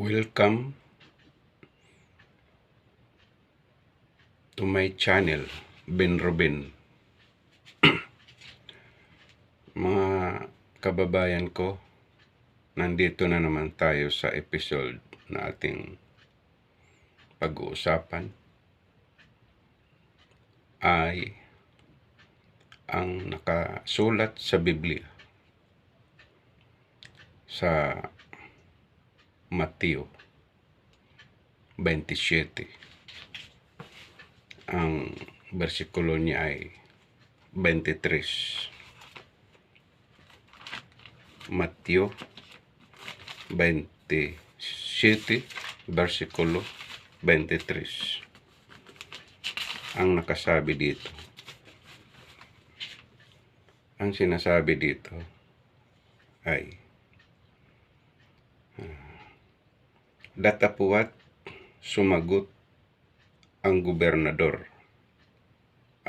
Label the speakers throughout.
Speaker 1: Welcome to my channel, Ben Robin. Mga kababayan ko, nandito na naman tayo sa episode na ating pag-uusapan ay ang nakasulat sa Biblia sa Mateo 27. Ang bersikulo niya ay 23. Mateo 27, bersikulo 23. Ang nakasabi dito. Ang sinasabi dito ay datapuat sumagot ang gobernador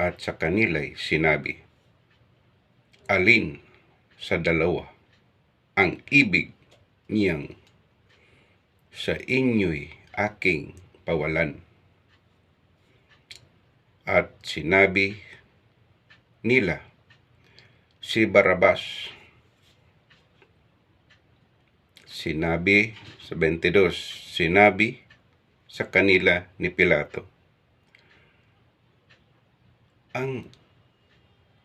Speaker 1: at sa kanila'y sinabi, alin sa dalawa ang ibig niyang sa inyo'y aking pawalan? At sinabi nila, si Barrabas. Sinabi sa 22, sinabi sa kanila ni Pilato,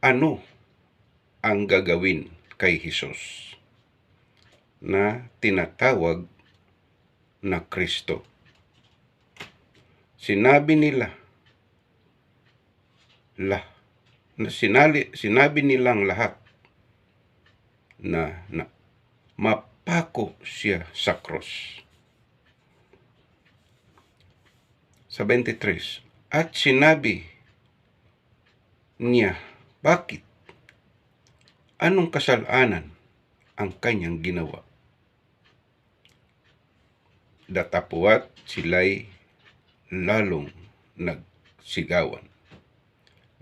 Speaker 1: ano ang gagawin kay Jesus na tinatawag na Kristo? Sinabi nilang lahat na mapako siya sa cross. Sa 23, at sinabi niya, bakit? Anong kasalanan ang kanyang ginawa? Datapuat sila'y lalong nagsigawan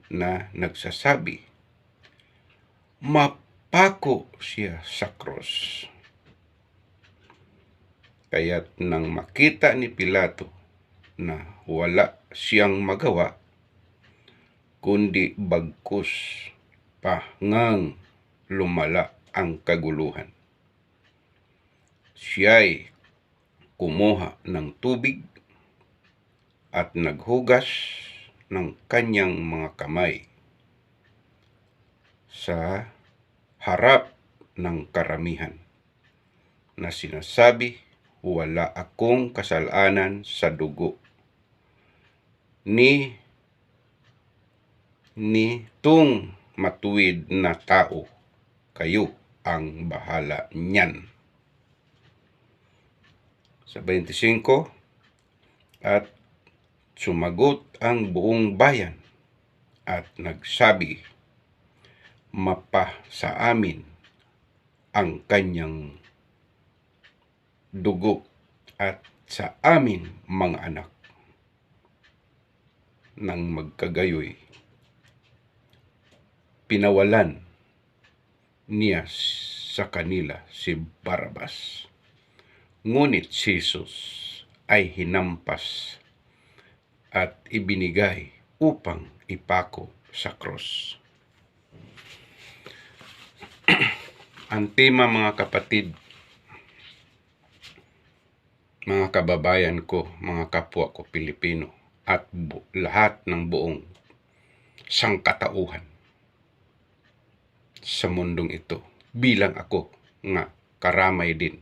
Speaker 1: na nagsasabi, mapako siya sa cross. Kaya't nang makita ni Pilato na wala siyang magawa, kundi bagkus pa ngang lumala ang kaguluhan, siya'y kumuha ng tubig at naghugas ng kanyang mga kamay sa harap ng karamihan na sinasabi, wala akong kasalanan sa dugo ni tung matuwid na tao, kayo ang bahala niyan. Sa 25, at sumagot ang buong bayan at nagsabi, mapa sa amin ang kanyang dugo at sa amin mga anak. Nang magkagayoy, pinawalan niya sa kanila si Barrabas. Ngunit si Jesus ay hinampas at ibinigay upang ipako sa cross. Ang tema, mga kapatid, mga kababayan ko, mga kapwa ko Pilipino, at lahat ng buong sangkatauhan sa mundong ito, bilang ako nga karamay din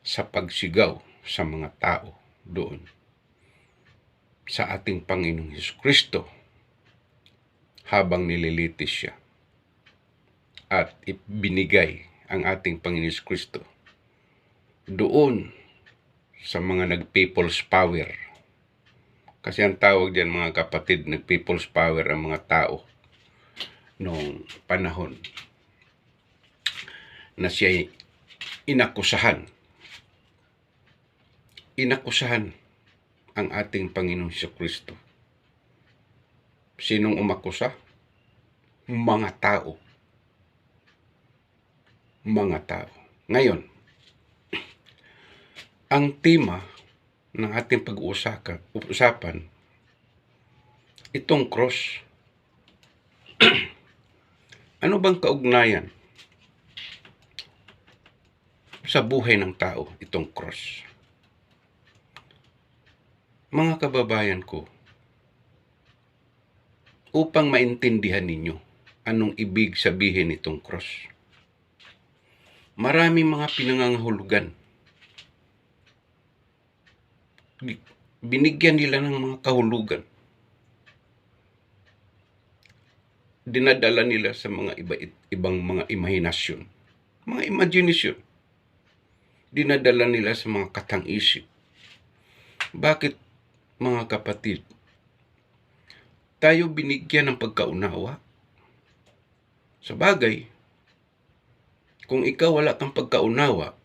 Speaker 1: sa pagsigaw sa mga tao doon sa ating Panginoong Jesucristo habang nililitis siya at ibinigay ang ating Panginoong Jesucristo doon sa mga nag-people's power. Kasi ang tawag diyan, mga kapatid, nag-people's power ang mga tao noong panahon na siya inakusahan ang ating Panginoong Jesucristo. Sinong umakusa? Mga tao. Ngayon, Ang tema ng ating pag-uusapan, itong cross. Ano bang kaugnayan sa buhay ng tao itong cross? Mga kababayan ko, upang maintindihan ninyo anong ibig sabihin itong cross, maraming mga pinangangahulugan. Binigyan nila ng mga kahulugan. Dinadala nila sa mga ibang mga imahinasyon, mga imagination. Dinadala nila sa mga katang-isip. Bakit, mga kapatid, tayo binigyan ng pagkaunawa? Sa bagay, kung ikaw wala kang pagkaunawa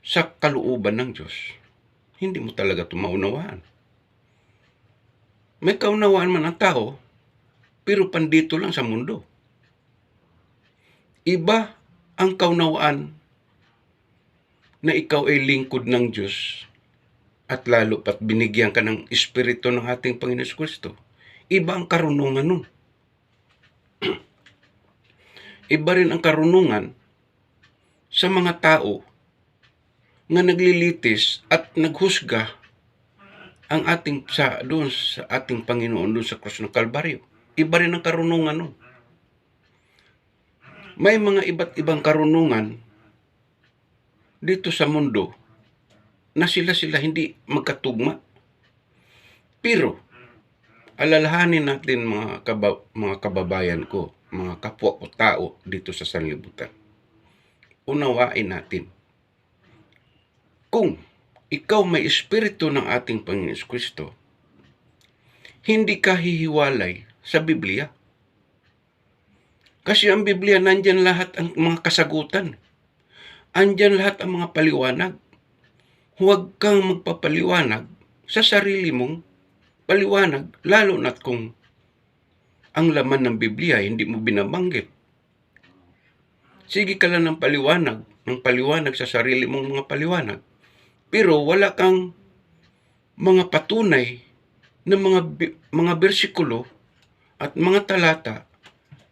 Speaker 1: sa kalooban ng Diyos, hindi mo talaga ito maunawaan. May kaunawaan man ang tao, pero pandito lang sa mundo. Iba ang kaunawaan na ikaw ay lingkod ng Diyos at lalo pat binigyan ka ng Espiritu ng ating Panginoon Kristo. Iba ang karunungan nun. Iba rin ang karunungan sa mga tao nga naglilitis at naghusga ang doon sa ating Panginoon doon sa krus ng Kalbaryo. Iba rin ang karunungan nun. May mga iba't ibang karunungan dito sa mundo na sila hindi magkatugma. Pero alalahanin natin mga kababayan ko, mga kapwa ko tao dito sa sanlibutan. Unawain natin, kung ikaw may Espiritu ng ating Panginoon Kristo, hindi ka hihiwalay sa Biblia. Kasi ang Biblia, nandyan lahat ang mga kasagutan. Andyan lahat ang mga paliwanag. Huwag kang magpapaliwanag sa sarili mong paliwanag, lalo na't kung ang laman ng Biblia hindi mo binabanggit. Sige ka lang ng paliwanag sa sarili mong mga paliwanag. Pero wala kang mga patunay na mga bersikulo at mga talata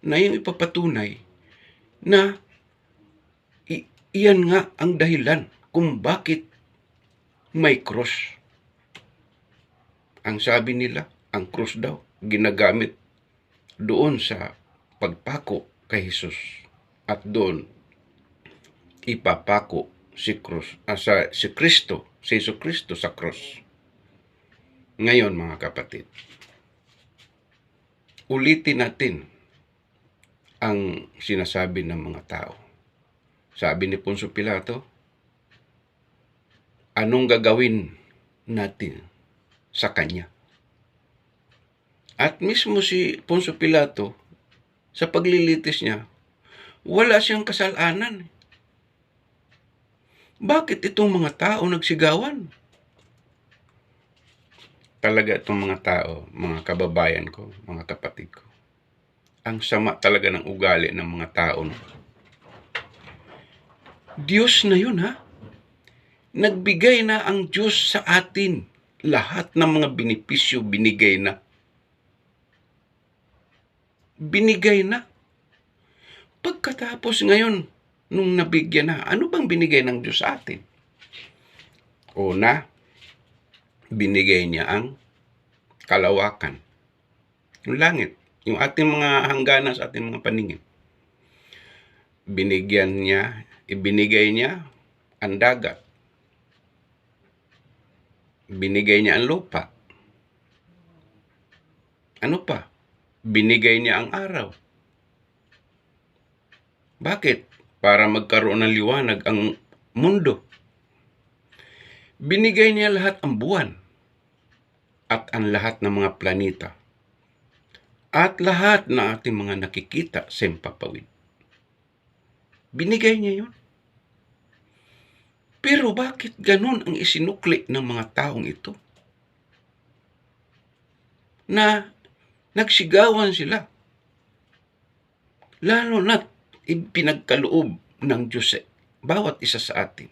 Speaker 1: na yung ipapatunay na iyan nga ang dahilan kung bakit may cross. Ang sabi nila, ang cross daw ginagamit doon sa pagpako kay Jesus, at doon ipapako si Kristo, si Jesu Kristo sa cross. Ngayon mga kapatid, ulitin natin ang sinasabi ng mga tao. Sabi ni Poncio Pilato, anong gagawin natin sa kanya? At mismo si Poncio Pilato, sa paglilitis niya, wala siyang kasalanan. Bakit itong mga tao nagsigawan? Talaga itong mga tao, mga kababayan ko, mga kapatid ko, ang sama talaga ng ugali ng mga tao. Diyos na yun, ha? Nagbigay na ang Diyos sa atin. Lahat ng mga benepisyo binigay na. Binigay na. Pagkatapos ngayon, nung nabigyan na, ano bang binigay ng Diyos sa atin? Una, binigay niya ang kalawakan. Yung langit. Yung ating mga hangganan sa ating mga paningin. Ibinigay niya ang dagat. Binigay niya ang lupa. Ano pa? Binigay niya ang araw. Bakit? Para magkaroon ng liwanag ang mundo. Binigay niya lahat ang buwan at ang lahat ng mga planeta at lahat ng ating mga nakikita sa himpapawid. Binigay niya yun. Pero bakit ganun ang isinukli ng mga taong ito? Na nagsigawan sila. Lalo na't ipinagkaloob ng Diyos bawat isa sa atin.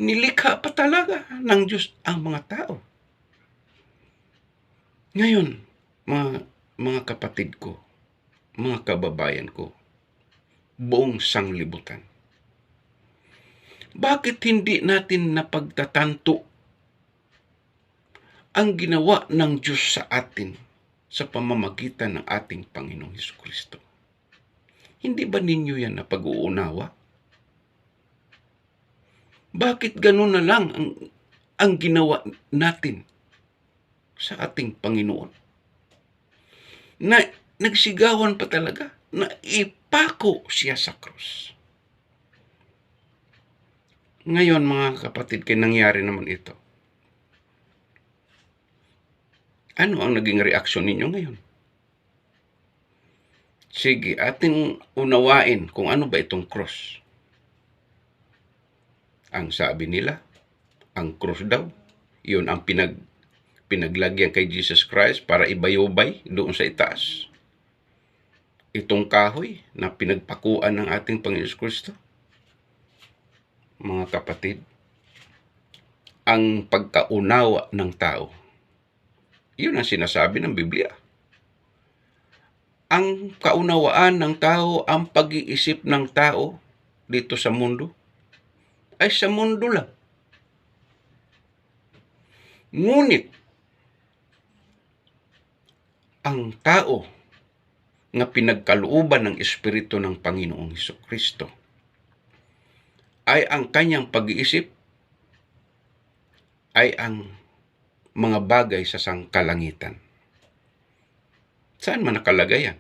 Speaker 1: Nilikha pa talaga ng Diyos ang mga tao. Ngayon, mga kapatid ko, mga kababayan ko, buong sanglibutan, bakit hindi natin napagtatanto ang ginawa ng Diyos sa atin sa pamamagitan ng ating Panginoong Hesukristo? Hindi ba ninyo yan na pag-uunawa? Bakit ganun na lang ang ginawa natin sa ating Panginoon? Na nagsigawan pa talaga na ipako siya sa krus. Ngayon mga kapatid, kaya nangyari naman ito. Ano ang naging reaksyon ninyo ngayon? Sige, ating unawain kung ano ba itong cross. Ang sabi nila, ang cross daw, yun ang pinaglagyan kay Jesus Christ para ibayobay doon sa itaas. Itong kahoy na pinagpakuan ng ating Panginoon Kristo. Mga kapatid, ang pagkaunawa ng tao, yun ang sinasabi ng Biblia. Ang kaunawaan ng tao, ang pag-iisip ng tao dito sa mundo, ay sa mundo lang. Ngunit, ang tao nga pinagkalooban ng Espiritu ng Panginoong Hesukristo ay ang kanyang pag-iisip ay ang mga bagay sa sangkalangitan. Saan man nakalagay yan?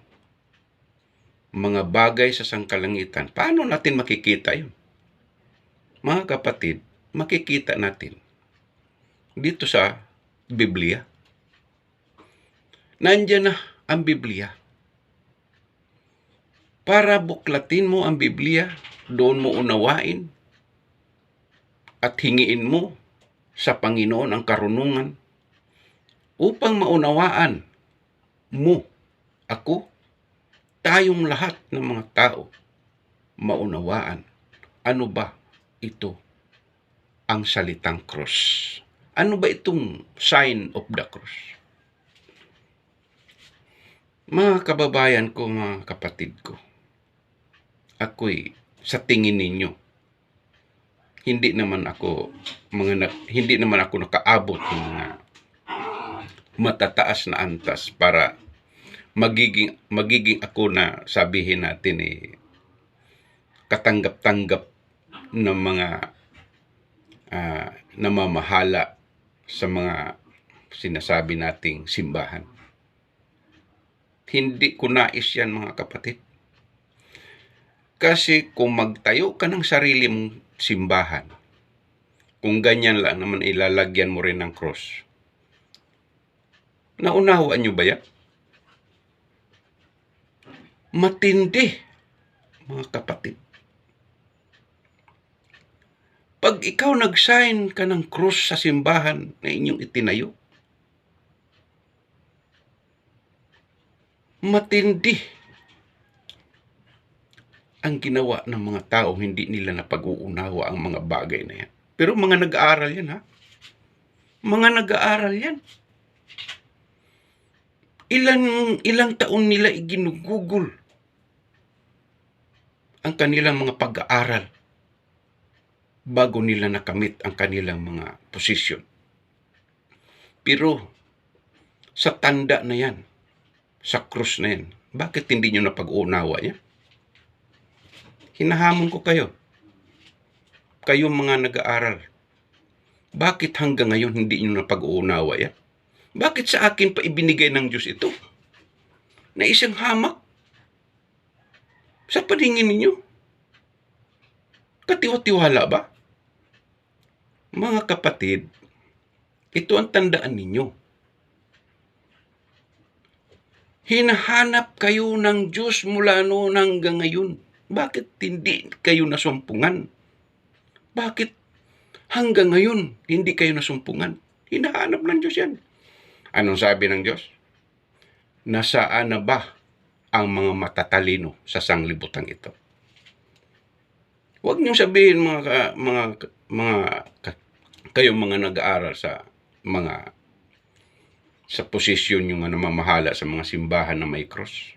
Speaker 1: Mga bagay sa sangkalangitan. Paano natin makikita yun? Mga kapatid, makikita natin dito sa Biblia. Nandiyan na ang Biblia. Para buklatin mo ang Biblia, doon mo unawain at hingiin mo sa Panginoon ang karunungan upang maunawaan mo, ako, tayong lahat ng mga tao, maunawaan ano ba ito ang salitang cross. Ano ba itong sign of the cross? Mga kababayan ko, mga kapatid ko, ako'y sa tingin ninyo, hindi naman ako nakaabot ng mga matataas na antas para magiging ako na sabihin natin katanggap-tanggap ng mga namamahala sa mga sinasabi nating simbahan. Hindi ko nais yan, mga kapatid. Kasi kung magtayo ka ng sarili mong simbahan, kung ganyan lang naman ilalagyan mo rin ng cross, naunawaan nyo ba yan? Matindi, mga kapatid. Pag ikaw nag-sign ka ng cross sa simbahan na inyong itinayo, matindi ang ginawa ng mga tao, hindi nila napag-uunawa ang mga bagay na yan. Pero mga nag-aaral yan, ha? Mga nag-aaral yan. Ilang taon nila iginugugol ang kanilang mga pag-aaral bago nila nakamit ang kanilang mga posisyon. Pero sa tanda na yan, sa krus na yan, bakit hindi nyo napag-uunawa yan? Hinahamon ko kayo. Kayong mga nag-aaral. Bakit hanggang ngayon hindi nyo napag-uunawa yan? Bakit sa akin pa ibinigay ng Diyos ito? Na isang hamak? Sa paningin ninyo? Katiwa-tiwala ba? Mga kapatid, ito ang tandaan ninyo. Hinahanap kayo ng Diyos mula noon hanggang ngayon. Bakit hindi kayo nasumpungan? Bakit hanggang ngayon hindi kayo nasumpungan? Hinahanap ng Diyos yan. Anong sabi ng Diyos? Nasaan na ba ang mga matatalino sa sanglibutan ito? Huwag niyong sabihin kayong mga nag-aaral sa posisyon yung namamahala sa mga simbahan na may cross.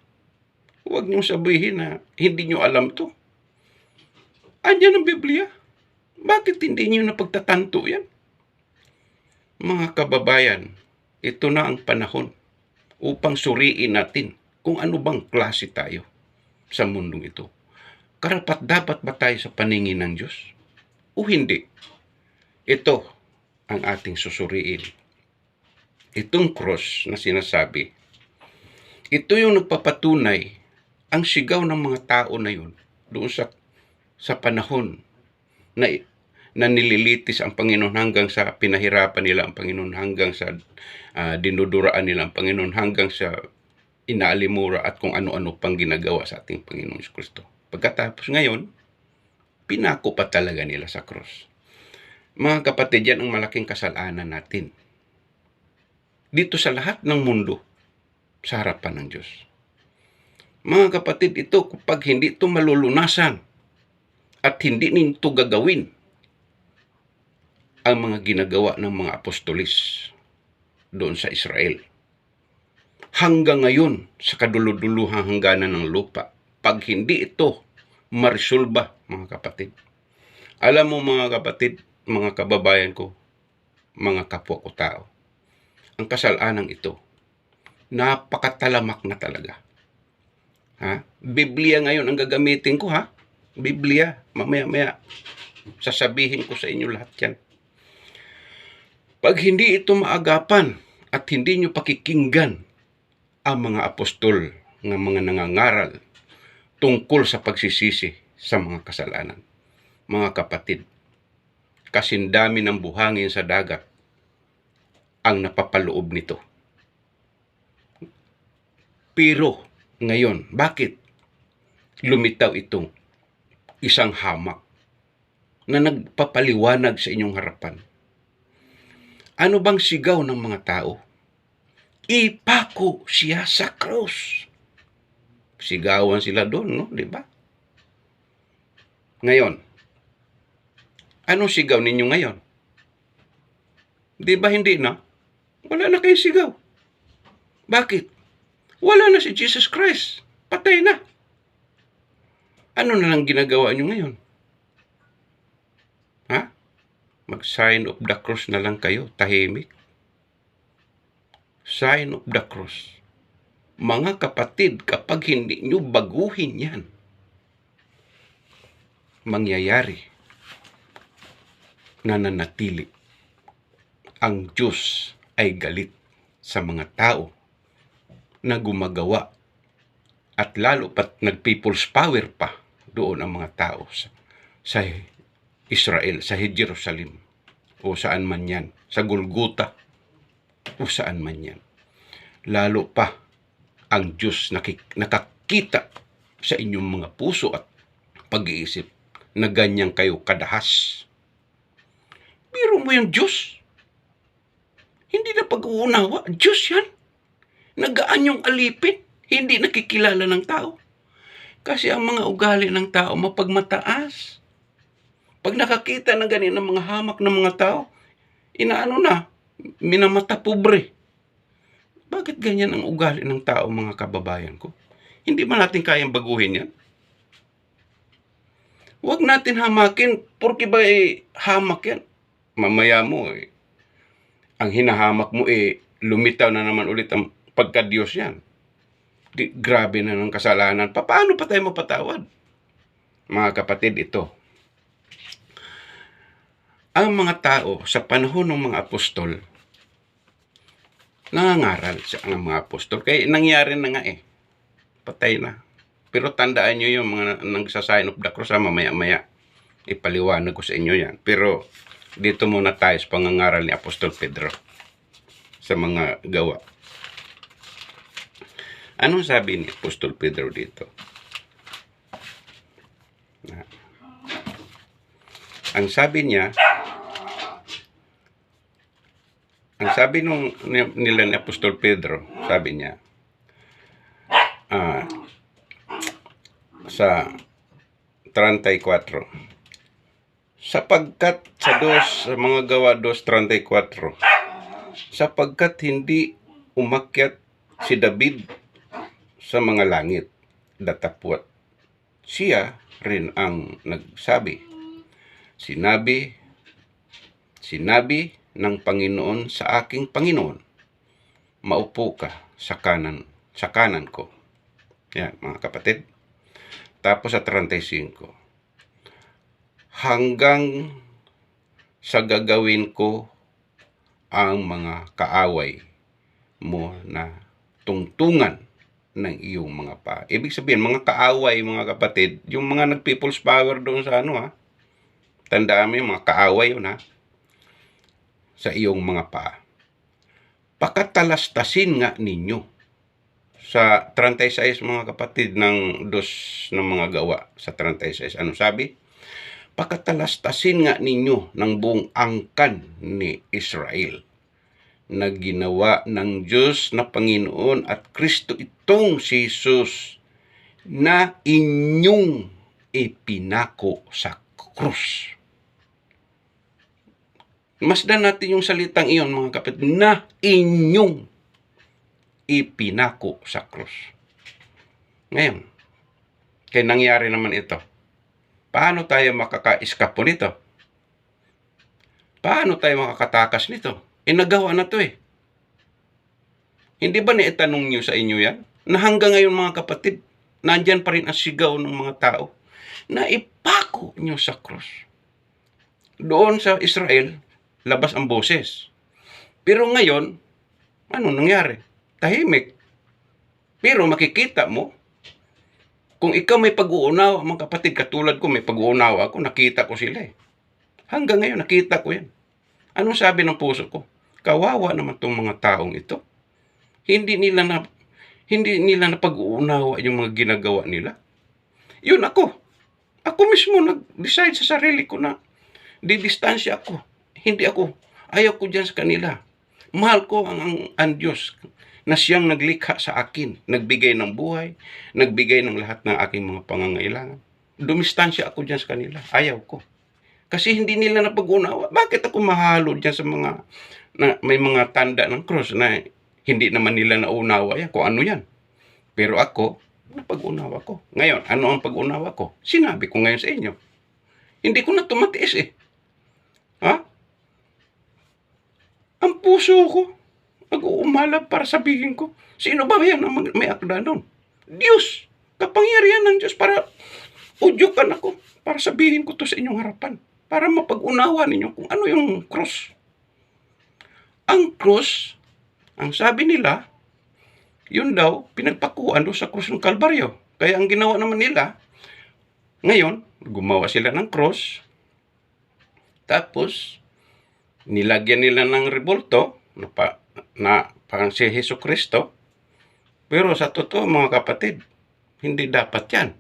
Speaker 1: Huwag niyong sabihin na hindi niyo alam to. Andiyan ang Biblia. Bakit hindi niyo napagtatanto yan? Mga kababayan, ito na ang panahon upang suriin natin kung ano bang klase tayo sa mundong ito. Karapat-dapat ba tayo sa paningin ng Diyos? O hindi? Ito ang ating susuriin. Itong cross na sinasabi, ito yung nagpapatunay ang sigaw ng mga tao na yun doon sa panahon na nililitis ang Panginoon hanggang sa pinahirapan nila ang Panginoon, hanggang sa dinuduraan nila ang Panginoon, hanggang sa inaalimura at kung ano-ano pang ginagawa sa ating Panginoong Kristo. Pagkatapos ngayon, pinako pa talaga nila sa cross. Mga kapatid, yan ang malaking kasalanan natin dito sa lahat ng mundo sa harapan ng Diyos. Mga kapatid, ito kapag hindi ito malulunasan at hindi ninyo gagawin ang mga ginagawa ng mga apostolis doon sa Israel, hanggang ngayon sa kaduluduluhang hangganan ng lupa, pag hindi ito marisolba, mga kapatid, alam mo mga kapatid, mga kababayan ko, mga kapwa ko tao, ang kasalanan ito, napakatalamak na talaga. Biblia ngayon ang gagamitin ko, Biblia, mamaya-maya, sasabihin ko sa inyo lahat yan. Pag hindi ito maagapan at hindi nyo pakikinggan ang mga apostol ng mga nangangaral tungkol sa pagsisisi sa mga kasalanan, mga kapatid, kasindami ng buhangin sa dagat ang napapaloob nito. Pero ngayon, bakit lumitaw itong isang hamak na nagpapaliwanag sa inyong harapan? Ano bang sigaw ng mga tao? Ipako siya sa krus. Sigawan sila doon, no? Di ba? Ngayon, anong sigaw ninyo ngayon? Di ba hindi na? Wala na kayong sigaw. Bakit? Wala na si Jesus Christ. Patay na. Ano na lang ginagawa nyo ngayon? Mag-sign of the cross na lang kayo, tahimik. Sign of the cross. Mga kapatid, kapag hindi nyo baguhin yan, mangyayari, nananatili. Ang Diyos ay galit sa mga tao na gumagawa at lalo pat nag-people's power pa doon ang mga tao sa Israel, sa Jerusalem, o saan man yan, sa Golgotha, o saan man yan. Lalo pa, ang Diyos nakakita sa inyong mga puso at pag-iisip na ganyan kayo kadahas. Biro mo yung Diyos. Hindi na pag-uunawa. Diyos yan. Nagaan yung alipin. Hindi nakikilala ng tao. Kasi ang mga ugali ng tao mapagmataas. Pag nakakita ng ganyan ng mga hamak ng mga tao, inaano na, minamata pobre. Bakit ganyan ang ugali ng tao, mga kababayan ko? Hindi ba natin kayang baguhin yan? Huwag natin hamakin, porque ba hamak yan? Mamaya mo ang hinahamak mo lumitaw na naman ulit ang pagka-Diyos yan. Grabe na ng kasalanan. Paano pa tayo mapatawad? Mga kapatid, ito. Ang mga tao sa panahon ng mga apostol, nangangaral ang mga apostol. Kaya nangyari na nga patay na. Pero tandaan nyo yung mga nagsasign of the cross, mamaya-maya. Ipaliwanag ko sa inyo yan. Pero dito muna tayo sa pangangaral ni Apostol Pedro sa mga gawa. Anong sabi ni Apostol Pedro dito? Ang sabi niya, ang sabi nila ni Apostol Pedro, sabi niya, sa 34, Sapagkat sa mga gawa 2:34, sapagkat hindi umakyat si David sa mga langit, datapwat siya rin ang nagsabi, sinabi ng Panginoon sa aking Panginoon, maupo ka sa kanan ko. Yan, mga kapatid. Tapos sa 35, hanggang sa gagawin ko ang mga kaaway mo na tungtungan ng iyong mga paa. Ibig sabihin, mga kaaway, mga kapatid, yung mga nag-people's power doon sa tandaan mo yung mga kaaway yun sa iyong mga paa. Pakatalastasin nga ninyo. Sa 36, mga kapatid, ng ng mga gawa, sa 36, ano sabi? Pakatalastasin nga ninyo ng buong angkan ni Israel na ginawa ng Diyos na Panginoon at Kristo itong si Jesus na inyong ipinako sa krus. Masdan natin yung salitang iyon, mga kapatid, na inyong ipinako sa krus. Ngayon, kaya nangyari naman ito. Paano tayo makaka-iskapo nito? Paano tayo makakatakas nito? Nagawa na to eh. Hindi ba naitanong nyo sa inyo yan? Na hanggang ngayon, mga kapatid, nandyan pa rin ang sigaw ng mga tao na ipako nyo sa krus. Doon sa Israel, labas ang boses. Pero ngayon, ano nangyari? Tahimik. Pero makikita mo, kung ikaw may pag-uunawa, mga kapatid, katulad ko may pag-uunawa ako, nakita ko sila eh. Hanggang ngayon, nakita ko yan. Anong sabi ng puso ko? Kawawa naman tong mga taong ito. Hindi nila na pag-uunawa yung mga ginagawa nila. Yun ako. Ako mismo nag-decide sa sarili ko na didistansya ako. Hindi ako. Ayaw ko dyan sa kanila. Mahal ko ang Diyos na siyang naglikha sa akin, nagbigay ng buhay, nagbigay ng lahat ng aking mga pangangailangan. Dumistansya ako dyan sa kanila. Ayaw ko. Kasi hindi nila napag-unawa. Bakit ako mahalo dyan sa may mga tanda ng cross na hindi naman nila naunawa yan, kung ano yan. Pero ako, napag-unawa ko. Ngayon, ano ang pag-unawa ko? Sinabi ko ngayon sa inyo. Hindi ko na tumatiis eh. Ang puso ko, nag-uumalab para sabihin ko, sino ba yan ang may akda nun? Diyos! Kapangyarihan ng Diyos para udyukan ako, para sabihin ko to sa inyong harapan, para mapag-unawa ninyo kung ano yung cross. Ang cross, ang sabi nila, yun daw, pinagpakuan doon sa krus ng Kalbaryo. Kaya ang ginawa naman nila, ngayon, gumawa sila ng cross, tapos, nilagyan nila ng rebulto, na parang si Hesus Kristo. Pero sa totoo, mga kapatid, hindi dapat yan.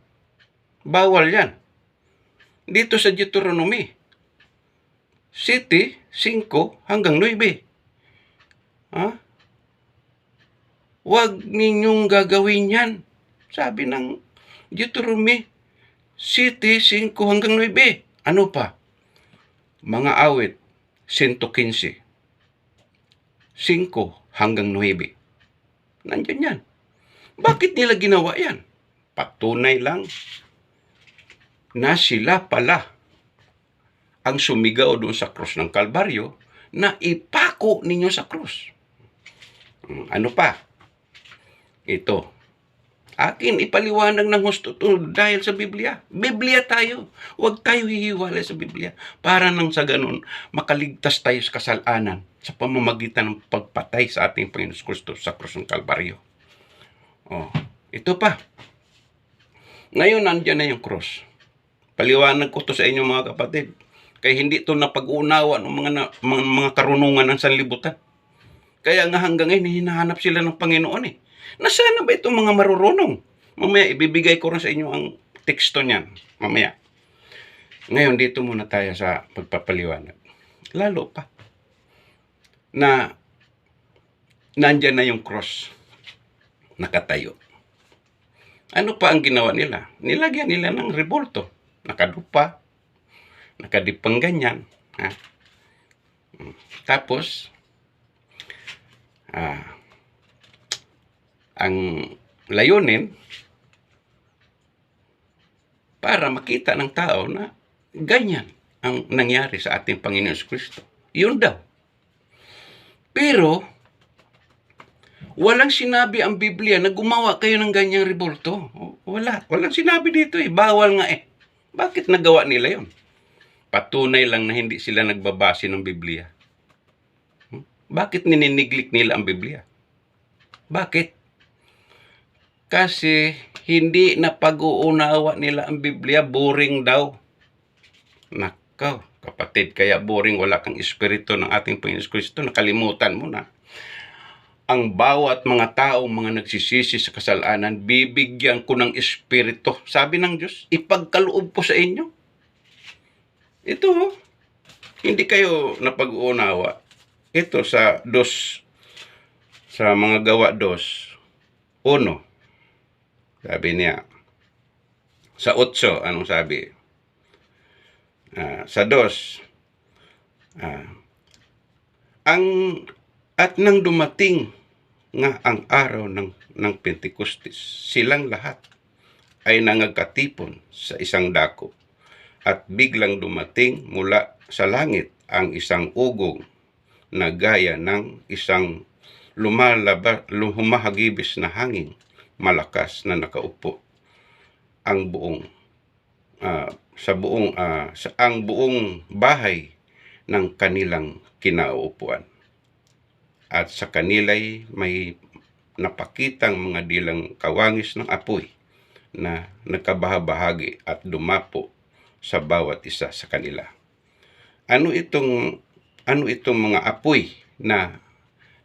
Speaker 1: Bawal yan. Dito sa Deuteronomy, 7:5 hanggang 9. Huwag ninyong gagawin yan. Sabi ng Deuteronomy 7:5 hanggang 9. Ano pa? Mga awit, 115. 5 hanggang 9. Nandiyan yan. Bakit nila ginawa yan? Patunay lang na sila pala ang sumigaw doon sa krus ng Kalbaryo na ipako ninyo sa krus. Ano pa? Ito. Akin ipaliwanag ng husto dahil sa Biblia. Biblia tayo. Huwag tayo hihiwalay sa Biblia. Para nang sa ganun, makaligtas tayo sa kasalanan sa pamamagitan ng pagpatay sa ating Panginoon Kristo sa krus ng Kalbaryo. Ito pa. Ngayon, nandyan na yung krus. Paliwanag ko to sa inyo, mga kapatid. Kaya hindi ito napag-uunawa ng mga karunungan ng sanlibutan. Kaya nga hanggang ngayon, hinahanap sila ng Panginoon eh. Nasaan na ba itong mga marurunong? Mamaya, ibibigay ko rin sa inyo ang teksto niyan. Mamaya. Ngayon, dito muna tayo sa pagpapaliwanag. Lalo pa na nandyan na yung cross. Nakatayo. Ano pa ang ginawa nila? Nilagyan nila ng rebulto. Nakadupa. Nakadipang ganyan. Ha? Tapos, ang layunin, para makita ng tao na ganyan ang nangyari sa ating Panginoon Kristo. Yun daw. Pero, walang sinabi ang Biblia na gumawa kayo ng ganyang revolto. Wala. Walang sinabi dito eh. Bawal nga eh. Bakit nagawa nila yon? Patunay lang na hindi sila nagbabase ng Biblia. Bakit nininiglik nila ang Biblia? Bakit? Kasi hindi na pag-uunawa nila ang Biblia, boring daw. Nakaw, kapatid, kaya boring, wala kang espiritu ng ating Panginoon Kristo, nakalimutan mo na. Ang bawat mga taong mga nagsisisi sa kasalanan, bibigyan ko ng espiritu. Sabi ng Diyos, ipagkaloob ko sa inyo. Ito, hindi kayo napag-uunawa. Ito sa mga gawa 2:1. Sabi niya, sa 8, anong sabi? Sa 2, at nang dumating nga ang araw ng Pentecostes, silang lahat ay nangagkatipon sa isang dako, at biglang dumating mula sa langit ang isang ugong na gaya ng isang humahagibis na hangin malakas na nakaupo ang buong bahay ng kanilang kinauupuan. At sa kanila'y may napakitang mga dilang kawangis ng apoy na nagkabahabahagi at dumapo sa bawat isa sa kanila. Ano itong mga apoy na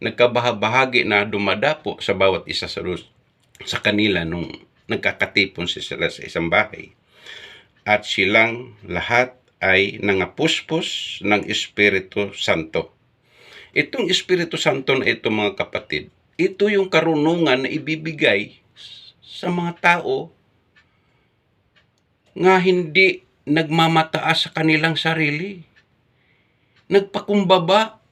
Speaker 1: nagkabahabahagi na dumadapo sa bawat isa sa kanila nung nagkakatipon sila sa isang bahay? At silang lahat ay nangapuspos ng Espiritu Santo. Itong Espiritu Santo na ito, mga kapatid, ito yung karunungan na ibibigay sa mga tao nga hindi nagmamataas sa kanilang sarili, nagpakumbaba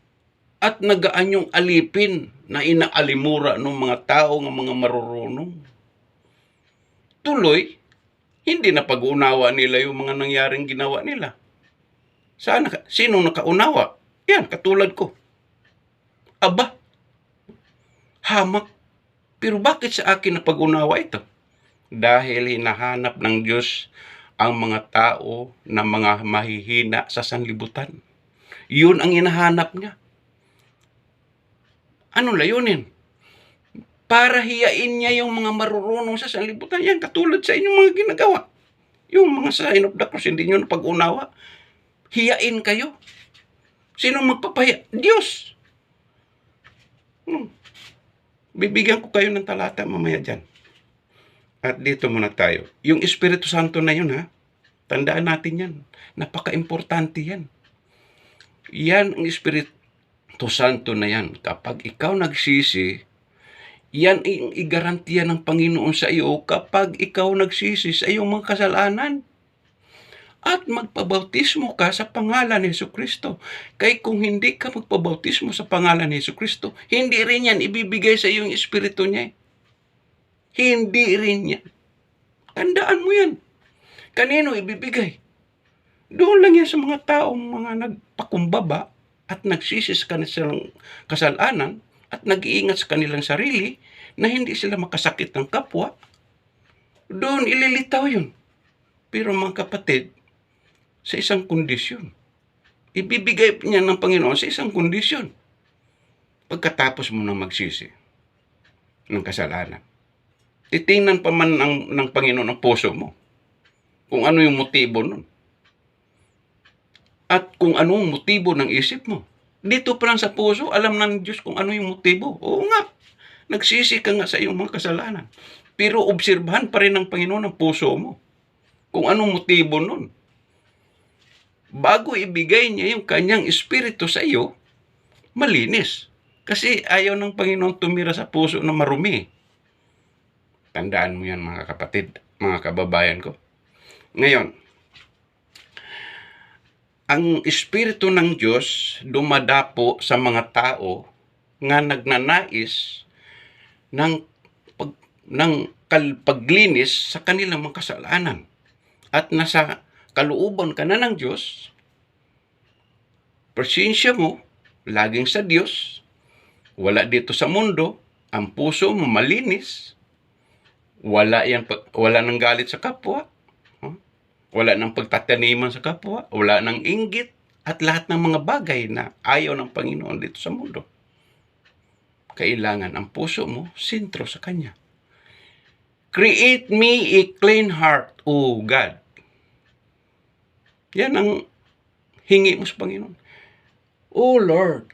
Speaker 1: at nagaanyong alipin na inaalimura ng mga tao ng mga marurunong. Tuloy, hindi na pag-unawa nila yung mga nangyaring ginawa nila. Sino nakaunawa? Yan, katulad ko. Aba, hamak. Pero bakit sa akin na pag-unawa ito? Dahil hinahanap ng Diyos ang mga tao na mga mahihina sa sanlibutan. Yun ang hinahanap niya. Anong layunin? Para hiyain niya yung mga marurunong sa sanlibutan. Yan, katulad sa inyong mga ginagawa. Yung mga sign of the cross, hindi nyo na pag-unawa. Hiyain kayo. Sino magpapahiya? Diyos. Bibigyan ko kayo ng talata mamaya dyan. At dito muna tayo. Yung Espiritu Santo na yun, ha? Tandaan natin yan. Napaka-importante yan. Yan ang Espiritu Santo na yan. Kapag ikaw nagsisi, yan ang igarantiya ng Panginoon sa iyo kapag ikaw nagsisi sa iyong mga kasalanan. At magpabautismo ka sa pangalan ni Jesucristo. Kaya kung hindi ka magpabautismo sa pangalan ni Jesucristo, hindi rin yan ibibigay sa iyo yung Espiritu niya. Hindi rin yan. Tandaan mo yan. Kanino ibibigay? Doon lang yan sa mga taong mga nagpakumbaba at nagsisi sa kanilang kasalanan at nag-iingat sa kanilang sarili na hindi sila makasakit ng kapwa. Doon ililitaw yun. Pero mga kapatid, sa isang kondisyon. Ibibigay niya ng Panginoon sa isang kondisyon. Pagkatapos mo nang magsisi ng kasalanan. Titingnan pa man ng Panginoon ang puso mo. Kung ano yung motibo nun. At kung ano yung motibo ng isip mo. Dito pa lang sa puso, alam ng Diyos kung ano yung motibo. Oo nga, nagsisi ka nga sa iyong mga kasalanan. Pero obserbahan pa rin ng Panginoon ang puso mo. Kung anong motibo nun. Bago ibigay niya yung kanyang espiritu sa iyo, malinis. Kasi ayaw ng Panginoon tumira sa puso na marumi. Tandaan mo yan, mga kapatid, mga kababayan ko. Ngayon, ang Espiritu ng Diyos dumadapo sa mga tao nga nagnanais ng paglinis sa kanilang mga kasalanan. At nasa kalooban ka na ng Diyos, presensya mo laging sa Diyos, wala dito sa mundo, ang puso mo malinis, wala nang galit sa kapwa, wala nang pagtataniman sa kapwa, wala nang inggit, at lahat ng mga bagay na ayaw ng Panginoon dito sa mundo. Kailangan ang puso mo sentro sa Kanya. Create me a clean heart, O God. Yan ang hingi mo sa Panginoon. O Lord,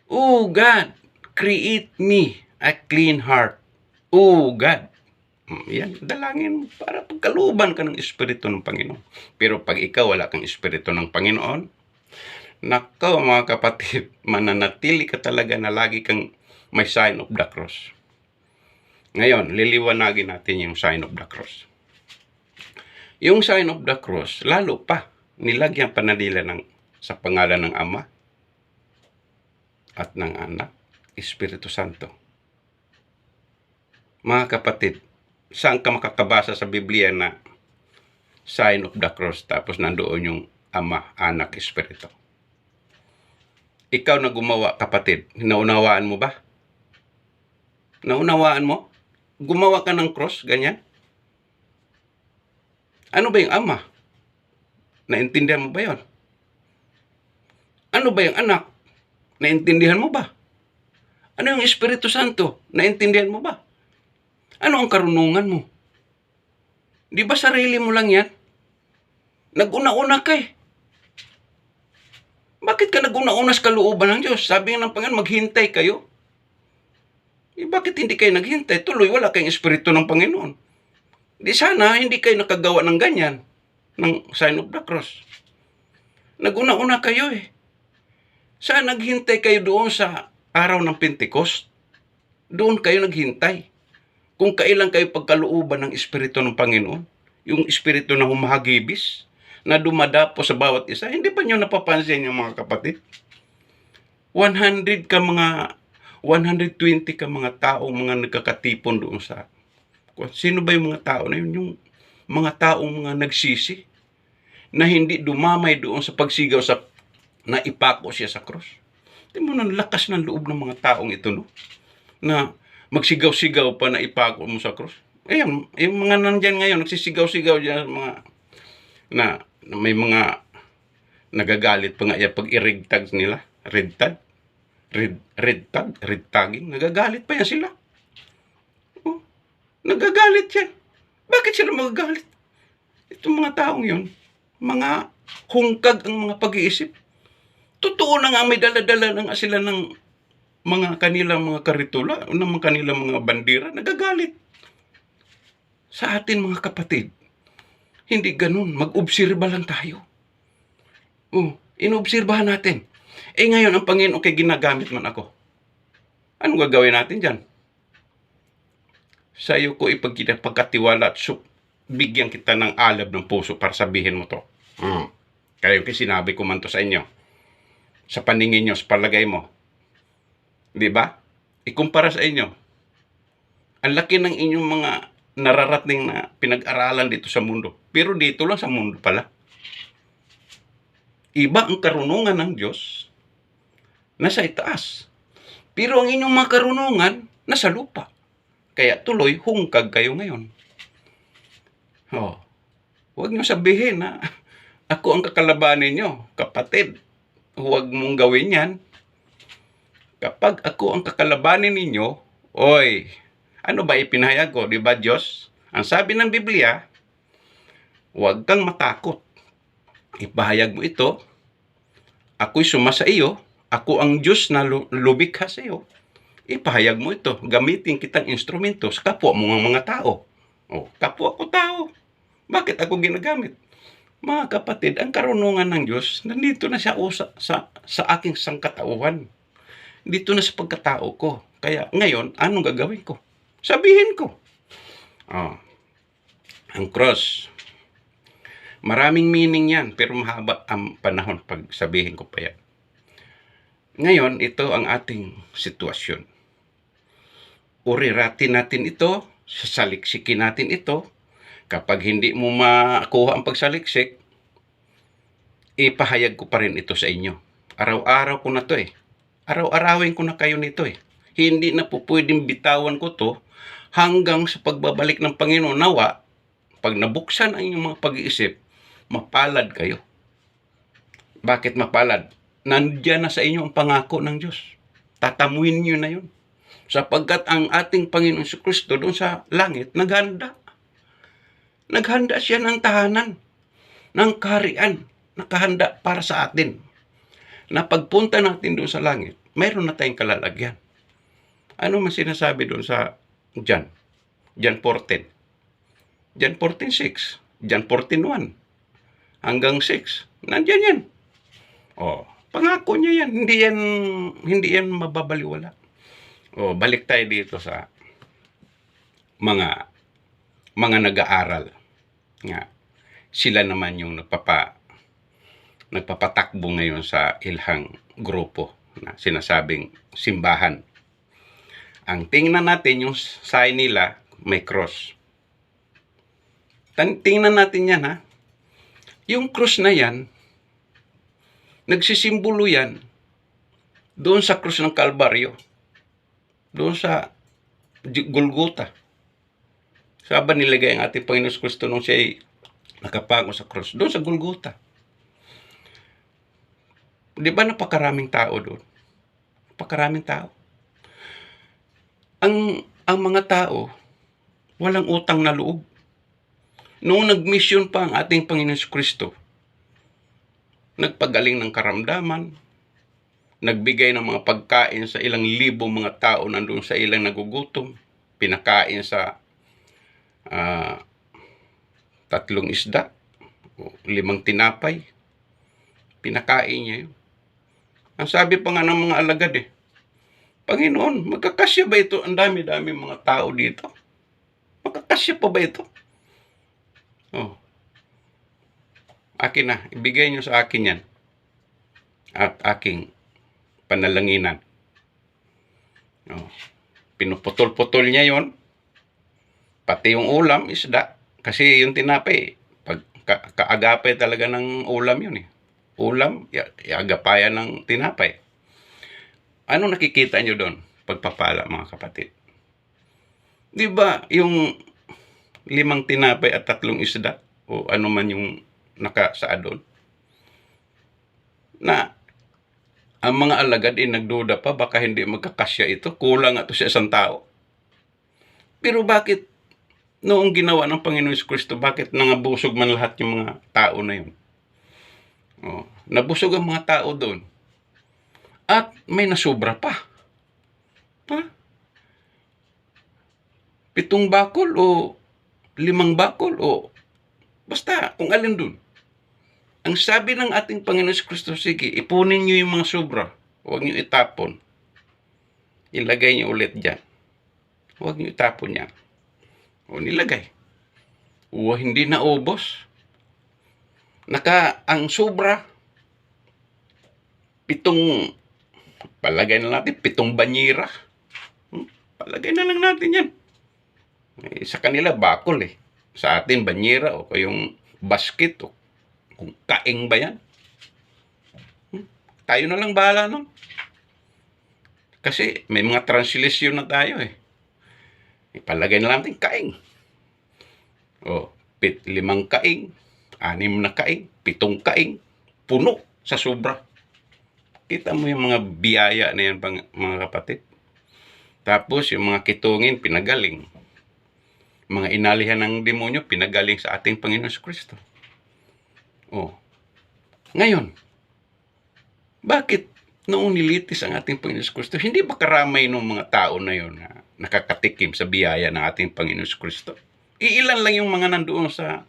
Speaker 1: O God, create me a clean heart, O God. Yan, dalangin mo para pagkaluban ka ng Espiritu ng Panginoon. Pero pag ikaw wala kang Espiritu ng Panginoon, nako mga kapatid, mananatili ka talaga na lagi kang may sign of the cross. Ngayon, liliwanagin natin yung sign of the cross. Yung sign of the cross, lalo pa, nilagyan pa na nila sa pangalan ng Ama at ng Anak, Espiritu Santo. Mga kapatid, saan ka makakabasa sa Biblia na sign of the cross tapos nandoon yung Ama, Anak, Espiritu? Ikaw na gumawa, kapatid, naunawaan mo ba? Naunawaan mo? Gumawa ka ng cross, ganyan? Ano ba yung Ama? Naintindihan mo ba yon? Ano ba yung Anak? Naintindihan mo ba? Ano yung Espiritu Santo? Naintindihan mo ba? Ano ang karunungan mo? Di ba sarili mo lang yan? Nag-una-una ka eh. Bakit ka nag-una-una sa kalooban ng Diyos? Sabi nga ng Panginoon, maghintay kayo. Bakit hindi kayo naghintay? Tuloy, wala kayong Espiritu ng Panginoon. Di sana, hindi kayo nakagawa ng ganyan, ng sign of the cross. Nag-una-una kayo eh. Saan naghintay kayo doon sa araw ng Pentecost? Doon kayo naghintay. Kung kailan kayo pagkalooban ng Espiritu ng Panginoon, yung Espiritu na humahagibis, na dumadapo sa bawat isa, hindi ba nyo napapansin yung mga kapatid? 120 ka mga taong mga nagkakatipon doon sa... Sino ba yung mga tao na yun? Yung mga taong mga nagsisi na hindi dumamay doon sa pagsigaw na ipako siya sa cross. Hindi mo na lakas ng loob ng mga taong ito, no? Na magsigaw-sigaw pa na ipako mo sa cross. Ayan, yung mga nandyan ngayon, nagsisigaw-sigaw dyan, na may mga nagagalit pa nga yan pag i-red-tag nila. Red-tagging. Nagagalit pa yan sila. Oh, nagagalit yan. Bakit sila magagalit? Itong mga taong yun, mga hungkag ang mga pag-iisip. Totoo na nga may dala-dala ng sila ng mga kanilang mga karitula, ng mga kanilang mga bandera, nagagalit. Sa atin mga kapatid, hindi ganun. Mag-obserba lang tayo. Inobserbahan natin. Ngayon, ang Panginoon kay ginagamit man ako. Anong gagawin natin dyan? Sa iyo ko ipagkatiwala at bigyan kita ng alab ng puso para sabihin mo to. Kaya yung sinabi ko man to sa inyo. Sa paningin nyo, sa palagay mo. Di ba? Ikumpara sa inyo. Ang laki ng inyong mga nararating na pinag-aralan dito sa mundo. Pero dito lang sa mundo pala. Iba ang karunungan ng Diyos nasa itaas. Pero ang inyong mga karunungan nasa lupa. Kaya tuloy, hungkag kayo ngayon. Huwag nyo sabihin na ako ang kakalabanin nyo. Kapatid, huwag mong gawin yan. Kapag ako ang kakalabanin ninyo, ano ba ipinahayag ko? Diba Diyos? Ang sabi ng Biblia, huwag kang matakot. Ipahayag mo ito. Ako'y sumasa iyo. Ako ang Diyos na lumikha sa iyo. Ipahayag mo ito. Gamitin kitang instrumento sa kapwa mo ng mga tao. Kapwa ko tao. Bakit ako ginagamit? Mga kapatid, ang karunungan ng Diyos, nandito na siya sa aking sangkatauhan. Dito na sa pagkatao ko. Kaya ngayon, anong gagawin ko? Sabihin ko. Ang cross. Maraming meaning yan, pero mahaba ang panahon pag sabihin ko pa yan. Ngayon, ito ang ating sitwasyon. Uriratin natin ito, sasaliksikin natin ito. Kapag hindi mo makuha ang pagsaliksik, ipahayag ko pa rin ito sa inyo. Araw-araw ko na to eh. Araw-arawin ko na kayo nito eh. Hindi na po pwedeng bitawan ko to hanggang sa pagbabalik ng Panginoon. Nawa, pag nabuksan ang inyong mga pag-iisip, mapalad kayo. Bakit mapalad? Nandiyan na sa inyo ang pangako ng Diyos. Tatamuin nyo na yun. Sapagkat ang ating Panginoon si Kristo doon sa langit, naghanda. Naghanda siya ng tahanan, ng kaharian, nakahanda para sa atin. Na pagpunta natin doon sa langit, mayroon na tayong kalalagyan. Ano man sinasabi doon sa John? John 14. John 14:6. John 14:1. Hanggang 6. Nandiyan yan. Pangako niya yan. Hindi yan mababaliwala. Balik tayo dito sa mga nag-aaral. Nga, sila naman yung nagpapatakbo ngayon sa ilhang grupo na sinasabing simbahan. Ang tingnan natin yung sign nila, may cross. Tingnan natin yan ha. Yung cross na yan, nagsisimbolo yan doon sa cross ng Kalbaryo. Doon sa Golgotha. Saan ba nilagay ang ating Panginoon Kristo nung siya ay nakapango sa cross? Doon sa Golgotha. Di ba napakaraming tao doon? Napakaraming tao. Ang mga tao, walang utang na loob. Noong nag-mission pa ang ating Panginoon Kristo, nagpagaling ng karamdaman, nagbigay ng mga pagkain sa ilang libong mga tao nandun sa ilang nagugutom, pinakain sa 3 isda, 5 tinapay, pinakain niya yun. Ang sabi pa nga ng mga alagad Panginoon, magkakasya ba ito? Ang dami-dami mga tao dito. Magkakasya pa ba ito? Akin na, ibigay niyo sa akin yan. At aking panalanginan. Pinuputol-putol niya yon. Pati yung ulam, isda. Kasi yung tinapay, pag kaagapay talaga ng ulam yun Ulam, agapayan ng tinapay. Ano nakikita nyo doon? Pagpapala, mga kapatid. Di ba yung 5 tinapay at 3 isda, o ano man yung nakasaad doon, na ang mga alagad nagduda pa, baka hindi magkakasya ito, kulang ito sa isang tao. Pero bakit noong ginawa ng Panginoon Kristo, bakit nangabusog man lahat yung mga tao na yun? Nabusog ang mga tao doon. At may nasobra pa. 7 bakol o 5 bakol o basta kung alin doon. Ang sabi ng ating Panginoon Kristo, sige, ipunin nyo yung mga sobra. Huwag nyo itapon. Ilagay nyo ulit dyan. Huwag nyo itapon yan. Nilagay. Hindi na ubos. Ang sobra, 7, palagay na natin, 7 banyera. Palagay na lang natin yan. Sa kanila, bakol Sa atin, banyera o kayong basket o kung kaing ba yan. Tayo na lang bahala nun. Kasi may mga translation na tayo Ipalagay na natin kaing. 5 kaing, 6 na kaing, 7 kaing, puno sa sobra. Kita mo yung mga biyaya na yan, mga kapatid. Tapos yung mga kitungin, pinagaling. Mga inalihan ng demonyo, pinagaling sa ating Panginoon Kristo. Ngayon, bakit noong nilitis ang ating Panginoon Kristo, hindi ba karamay ng mga tao na yun na nakakatikim sa biyaya ng ating Panginoon Kristo? Iilan lang yung mga nandoon sa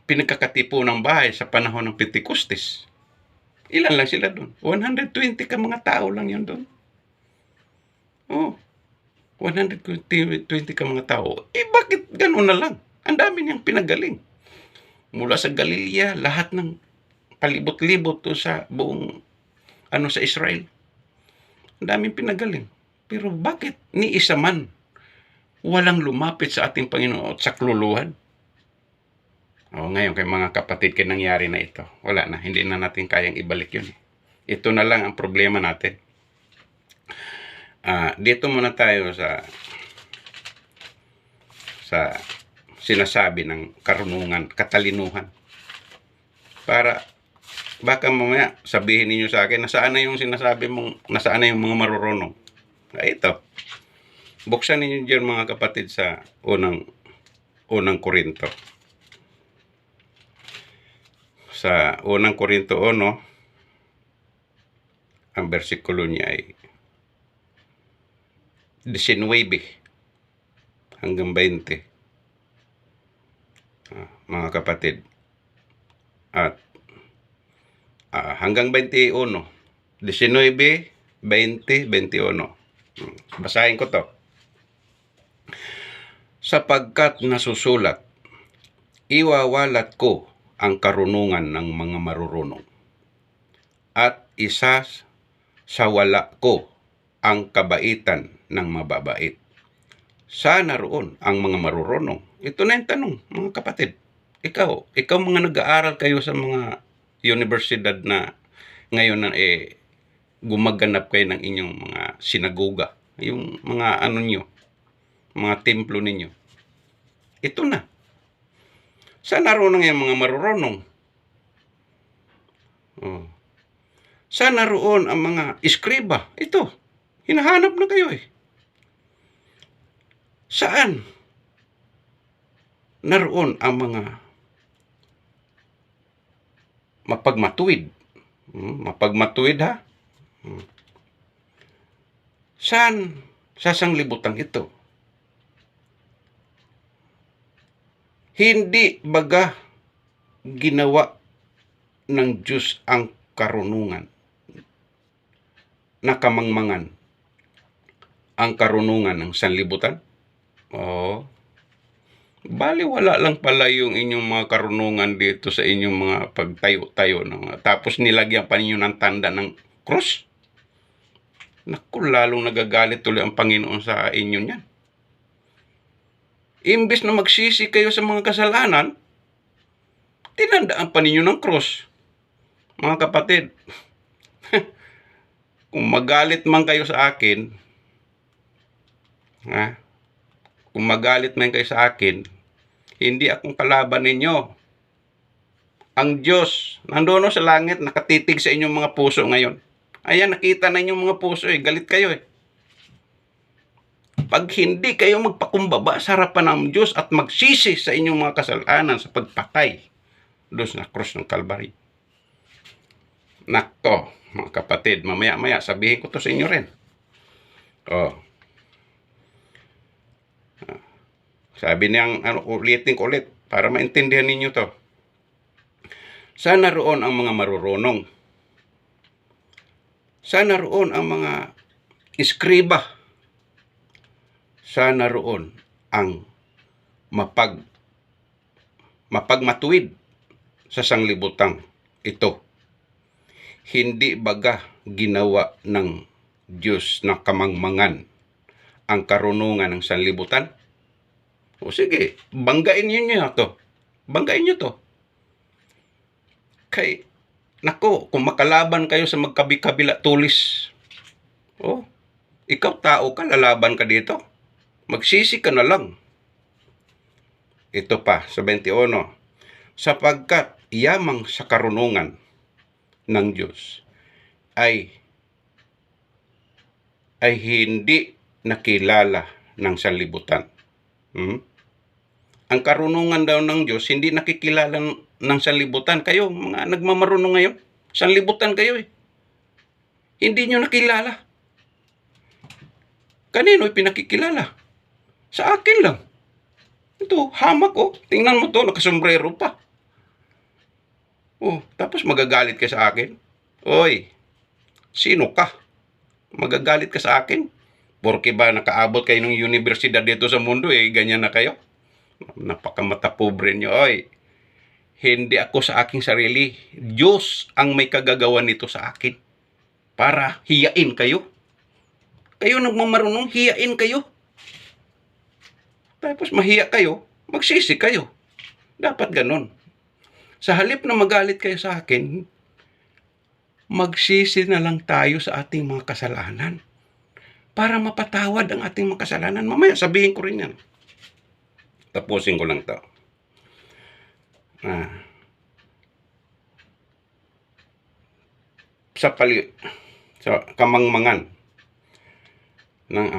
Speaker 1: pinagkakatipo ng bahay sa panahon ng Pentecostes. Ilan lang sila doon? 120 ka mga tao lang yun doon. 120 ka mga tao. Bakit gano'n na lang? Ang dami niyang pinagaling. Mula sa Galilea, lahat ng palibot-libot to sa buong sa Israel. Ang daming pinagaling. Pero bakit ni isa man walang lumapit sa ating Panginoon at sakluluhan? Ngayon kay mga kapatid, kay nangyari na ito. Wala na, hindi na natin kayang ibalik yun. Ito na lang ang problema natin. Dito muna tayo sa sinasabi ng karunungan, katalinuhan. Para baka mamaya sabihin ninyo sa akin, nasaan na yung sinasabi mong, nasaan na yung mga marurunong? Ito. Buksan ninyo dyan mga kapatid sa unang Korinto. Sa unang Korinto 1, ang bersikulo niya ay 19 hanggang 20. Mga kapatid. At hanggang 21. 19, 20, 21. Basahin ko to. Sapagkat nasusulat, iwawalat ko ang karunungan ng mga marurunong, at isa sa wala ko ang kabaitan ng mababait. Sana roon ang mga marurunong. Ito na yung tanong, mga kapatid. Ikaw mga nag-aaral kayo sa mga universidad na ngayon na gumaganap kayo ng inyong mga sinagoga, yung mga mga templo ninyo. Ito na. Sana roon ang mga marurunong. Sana roon ang mga iskriba. Ito, hinahanap na kayo eh. Saan naroon ang mga mapagmatuwid? Mapagmatuwid ha? Saan sa sanglibutan ito? Hindi baga ginawa ng Diyos ang karunungan na kamangmangan ang karunungan ng sanlibutan? Bali wala lang pala yung inyong mga karunungan dito sa inyong mga pagtayo-tayo. Tapos nilagyan pa ninyo ng tanda ng cross. Naku, lalong nagagalit tuloy ang Panginoon sa inyo niyan. Imbes na magsisi kayo sa mga kasalanan, tinandaan pa ninyo ng cross. Mga kapatid, kung magalit man kayo sa akin, kung magalit man kayo sa akin, hindi akong kalaban ninyo. Ang Diyos, nandoon sa langit, nakatitig sa inyong mga puso ngayon. Ayan, nakita na inyong mga puso eh, galit kayo eh. Pag hindi kayo magpakumbaba sa harapan ng Diyos at magsisi sa inyong mga kasalanan sa pagpatay doon sa krus ng Calvary. Nakto, mga kapatid, mamaya-maya sabihin ko to sa inyo rin. Sabi niyang, ulitin ko ulit para maintindihan ninyo to. Sana roon ang mga marurunong. Sana roon ang mga iskriba. Sana roon ang mapagmatuwid sa sanglibutang ito. Hindi baga ginawa ng Diyos na kamangmangan ang karunungan ng sanlibutan? O sige, banggain niyo to. Banggain niyo to. Nako, kung makalaban kayo sa magkabi-kabila tulis, ikaw tao ka, lalaban ka dito. Magsisi ka na lang. Ito pa, sa 21. Sapagkat yamang sa karunungan ng Diyos ay hindi nakilala ng sanlibutan. Ang karunungan daw ng Diyos hindi nakikilala ng sanlibutan. Kayo, mga nagmamarunong ngayon, sanlibutan kayo eh. Hindi nyo nakilala. Kanino pinakikilala? Sa akin lang. Ito, hamak tingnan mo to, nakasombrero pa. Tapos magagalit ka sa akin? Oy, sino ka? Magagalit ka sa akin? Porque ba nakaabot kayo ng universidad dito sa mundo ganyan na kayo? Napakamata pobre nyo. Oy, hindi ako sa aking sarili. Diyos ang may kagagawa nito sa akin. Para hiyain kayo. Kayo nagmamarunong, hiyain kayo. Tapos mahiya kayo, magsisi kayo. Dapat ganon. Sa halip na magalit kayo sa akin, magsisi na lang tayo sa ating mga kasalanan. Para mapatawad ang ating mga kasalanan. Mamaya sabihin ko rin yan. Tapusin ko lang to. Sa kamangmangan ng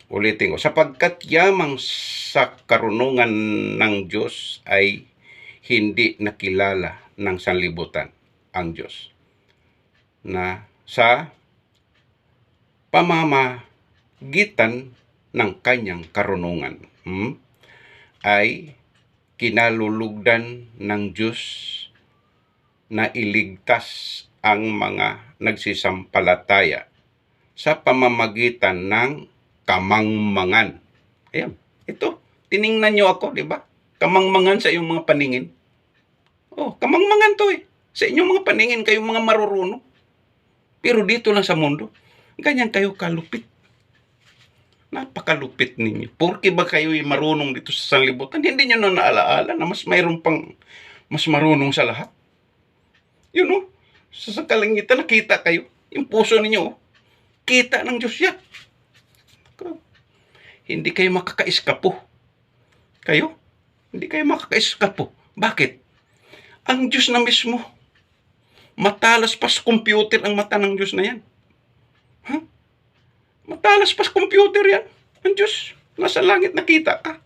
Speaker 1: ulitin ko, sapagkat yamang sa karunungan ng Diyos ay hindi nakilala ng sanlibutan ang Diyos na sa pamamagitan ng kanyang karunungan ay kinalulugdan ng Diyos na iligtas ang mga nagsisampalataya sa pamamagitan ng kamangmangan. Ayan, ito, tiningnan nyo ako, di ba? Kamangmangan sa iyong mga paningin. Oh, kamangmangan to eh. Sa inyong mga paningin, kayong mga marurunong. Pero dito lang sa mundo, ganyan kayo kalupit. Napakalupit ninyo. Porke ba kayo marunong dito sa sanlibutan, hindi nyo na naalaala na mas mayroon pang mas marunong sa lahat. Yun o, sa kalangitan nakita kayo. Yung puso ninyo, kita ng Diyos yan. Hindi kayo makakaiskapo. Kayo? Hindi kayo makakaiskapo. Bakit? Ang Diyos na mismo. Matalas pa sa computer ang mata ng Diyos na yan. Matalas pa sa computer yan. Ang Diyos, nasa langit nakita ka.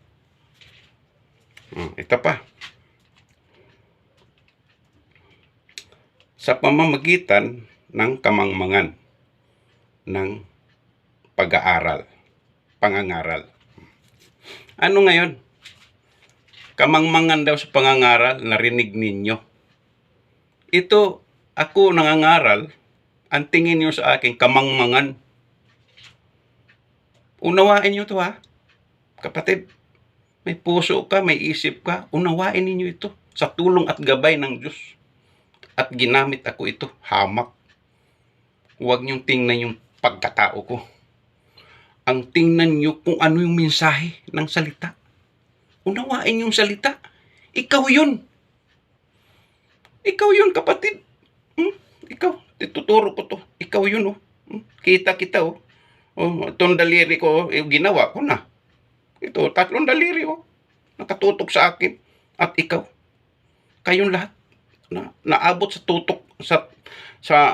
Speaker 1: Ito pa. Sa pamamagitan ng kamangmangan ng pag-aaral, pangangaral. Ano ngayon? Kamangmangan daw sa pangangaral, narinig ninyo. Ito, ako nangangaral, ang tingin nyo sa akin, kamangmangan. Unawain nyo to ha. Kapatid, may puso ka, may isip ka, unawain ninyo ito sa tulong at gabay ng Diyos. At ginamit ako ito, hamak. Huwag niyong tingnan yung pagkatao ko. Ang tingnan niyo kung ano yung mensahe ng salita. Unawain yung salita. Ikaw yun. Ikaw yun, kapatid. Ikaw, tuturo ko to. Ikaw yun, oh. Kita kita, oh. Itong daliri ko, ginawa ko na. Ito, 3 daliri, oh. Nakatutok sa akin. At ikaw. Kayong lahat. Naabot sa tutok sa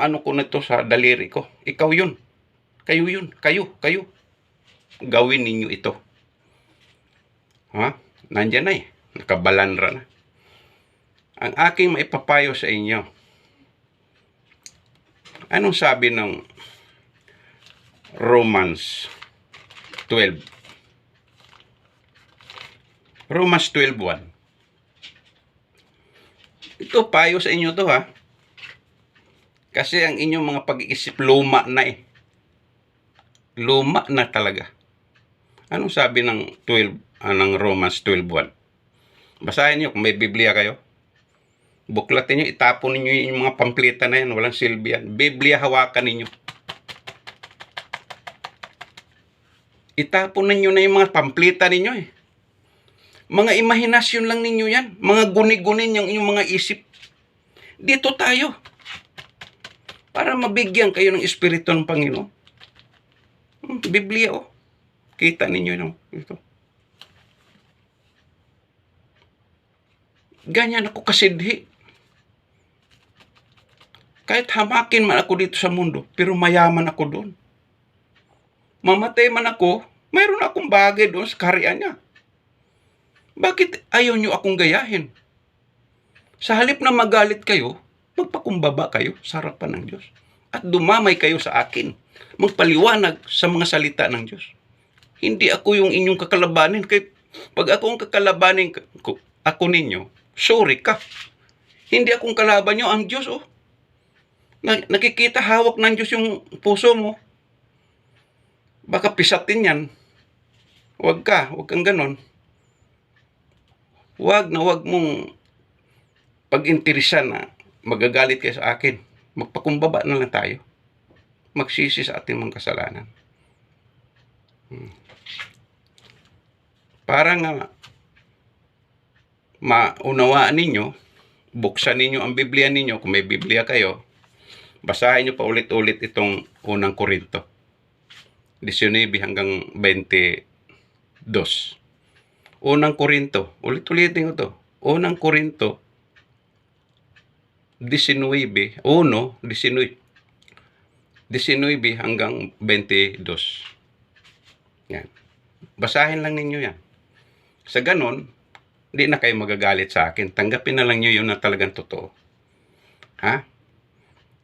Speaker 1: ano ko nito sa daliri ko. Ikaw yun. Kayo yun. Kayo. Gawin ninyo ito. Nandyan na eh. Nakabalandra na. Ang aking maipapayo sa inyo. Anong sabi ng Romans 12? Romans 12:1. Ito, payo sa inyo to ha. Kasi ang inyong mga pag-iisip luma na eh. Luma na talaga. Anong sabi ng ng Romans 12:1? Basahin niyo kung may Biblia kayo. Buklatin niyo, itapon niyo yung mga pampleta na yan. Walang silbi yan. Biblia hawakan ninyo. Itapon ninyo na yung mga pampleta ninyo eh. Mga imahinasyon lang ninyo yan. Mga guni-gunin yung inyong mga isip. Dito tayo. Para mabigyan kayo ng Espiritu ng Panginoon. Biblia, oh. Kita ninyo no? Ito. Ganyan ako kasidhi. Kahit hamakin man ako dito sa mundo, pero mayaman ako doon. Mamatay man ako, mayroon akong bagay doon sa kaharian niya. Bakit ayaw nyo akong gayahin? Sa halip na magalit kayo, magpakumbaba kayo sa harapan ng Diyos. At dumamay kayo sa akin. Magpaliwanag sa mga salita ng Diyos. Hindi ako yung inyong kakalabanin. Kaya pag ako ang kakalabanin ako ninyo, sorry ka. Hindi akong kalaban nyo, ang Diyos, oh. Nakikita hawak ng Diyos yung puso mo. Baka pisatin yan. Huwag kang ganon. Huwag mong pag-interesan na magagalit kayo sa akin. Magpakumbaba na lang tayo. Magsisi sa ating mga kasalanan. Para nga maunawaan ninyo, buksan ninyo ang Biblia ninyo, kung may Biblia kayo, basahin nyo pa ulit-ulit itong unang Korinto. 19 hanggang 22. Unang Korinto, ulit-ulitin ko to. Unang Korinto, 19 hanggang 22. Yan. Basahin lang ninyo yan. Sa ganon, hindi na kayo magagalit sa akin. Tanggapin na lang nyo yun na talagang totoo. Ha?